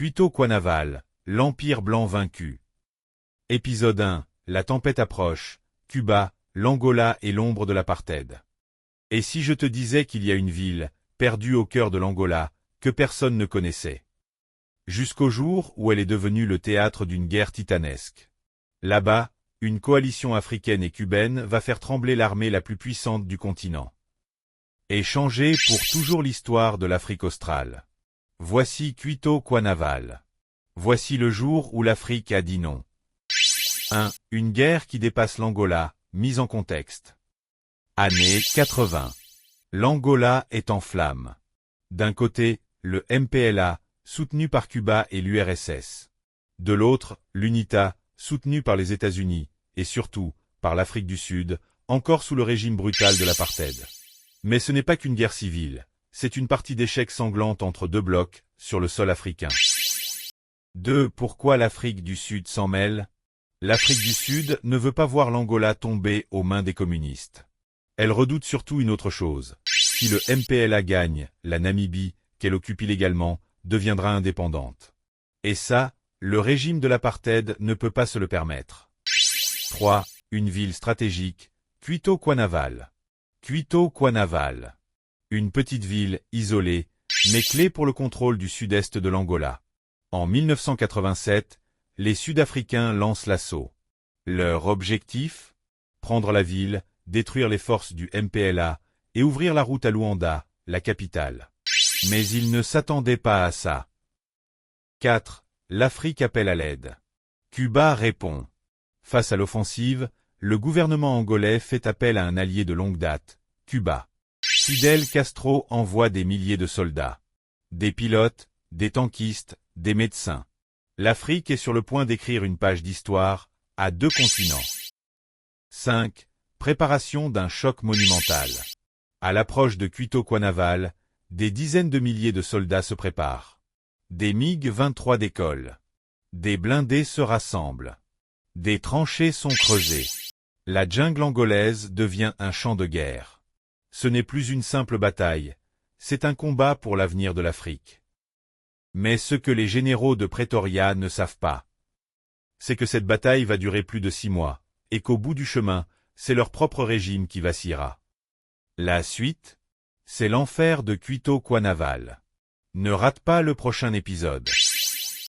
Cuito Cuanavalle, l'Empire blanc vaincu. Épisode 1, la tempête approche, Cuba, l'Angola et l'ombre de l'apartheid. Et si je te disais qu'il y a une ville, perdue au cœur de l'Angola, que personne ne connaissait? Jusqu'au jour où elle est devenue le théâtre d'une guerre titanesque. Là-bas, une coalition africaine et cubaine va faire trembler l'armée la plus puissante du continent. Et changer pour toujours l'histoire de l'Afrique australe. Voici Cuito Cuanavalle. Voici le jour où l'Afrique a dit non. 1. Une guerre qui dépasse l'Angola, mise en contexte. Année 80. L'Angola est en flammes. D'un côté, le MPLA, soutenu par Cuba et l'URSS. De l'autre, l'UNITA, soutenu par les États-Unis, et surtout, par l'Afrique du Sud, encore sous le régime brutal de l'apartheid. Mais ce n'est pas qu'une guerre civile, c'est une partie d'échecs sanglante entre deux blocs, sur le sol africain. 2. Pourquoi l'Afrique du Sud s'en mêle? L'Afrique du Sud ne veut pas voir l'Angola tomber aux mains des communistes. Elle redoute surtout une autre chose. Si le MPLA gagne, la Namibie, qu'elle occupe illégalement, deviendra indépendante. Et ça, le régime de l'apartheid ne peut pas se le permettre. 3. Une ville stratégique, Cuito Cuanavalle. Cuito Cuanavalle. Une petite ville, isolée, mais clé pour le contrôle du sud-est de l'Angola. En 1987, les Sud-Africains lancent l'assaut. Leur objectif? Prendre la ville, détruire les forces du MPLA et ouvrir la route à Luanda, la capitale. Mais ils ne s'attendaient pas à ça. 4. L'Afrique appelle à l'aide. Cuba répond. Face à l'offensive, le gouvernement angolais fait appel à un allié de longue date, Cuba. Fidel Castro envoie des milliers de soldats. Des pilotes, des tankistes, des médecins. L'Afrique est sur le point d'écrire une page d'histoire, à deux continents. 5. Préparation d'un choc monumental. À l'approche de Cuito Cuanavalle, des dizaines de milliers de soldats se préparent. Des MiG-23 décollent. Des blindés se rassemblent. Des tranchées sont creusées. La jungle angolaise devient un champ de guerre. Ce n'est plus une simple bataille, c'est un combat pour l'avenir de l'Afrique. Mais ce que les généraux de Pretoria ne savent pas, c'est que cette bataille va durer plus de 6 mois, et qu'au bout du chemin, c'est leur propre régime qui vacillera. La suite, c'est l'enfer de Cuito Cuanavalle. Ne rate pas le prochain épisode.